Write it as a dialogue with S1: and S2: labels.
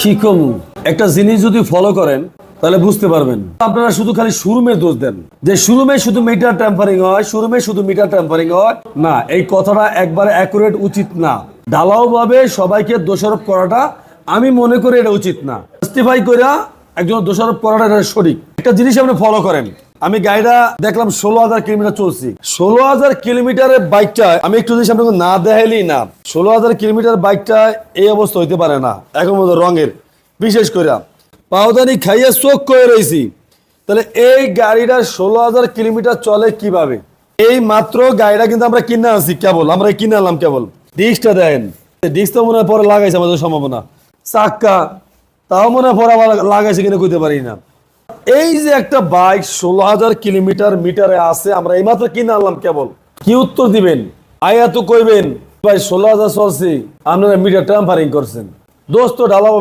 S1: কি কম একটা জিনিস যদি ফলো করেন তাহলে বুঝতে পারবেন। আপনারা শুধু খালি শোরুমে দোষ দেন যে শোরুমে শুধু মিটার টেম্পারিং হয়, শোরুমে শুধু মিটার টেম্পারিং হয়। না, এই কথাটা একবারে অ্যাকুরেট উচিত না। ঢালাও ভাবে সবাইকে দোষারোপ করাটা আমি মনে করি এটা উচিত না। জাস্টিফাই কইরা একজন দোষারোপ করাটা এটা সঠিক। একটা জিনিস আপনি ফলো করেন, আমি গাড়িটা দেখলাম 16,000 কিলোমিটার চলছি। 16,000 কিলোমিটারের বাইকটা আমি একটু জিনিস আপনাকে না দেখাইলেই না। 16,000 কিলোমিটার বাইকটা এই অবস্থা হইতে পারে না। এখন মতো রঙের বিশেষ করে পাওদানি খাইয়া চোখ করে রয়েছি। তাহলে এই গাড়িটা 16,000 কিলোমিটার চলে কিভাবে? এই মাত্র গাড়িটা কিন্তু আমরা কিনে আনছি, কেবল আমরা কিনে আনলাম। কেবল ডিস্কটা দেন, ডিস্কটা মনে হয় পরে লাগাইছে আমাদের সম্ভাবনা। চাক্কা তাও মনে হয় পরে আবার লাগাইছে কিনা কইতে পারি না। এই যে একটা বাইক 16,000 কিলোমিটার মিটারে আছে, আমরা এইমাত্র কিনে আনলাম কেবল। কি উত্তর দিবেন? আয়া তো কইবেন ভাই 16,000 চলছে, আপনারা মিটার টেম্পারিং করছেন। দোস্ত ঢালা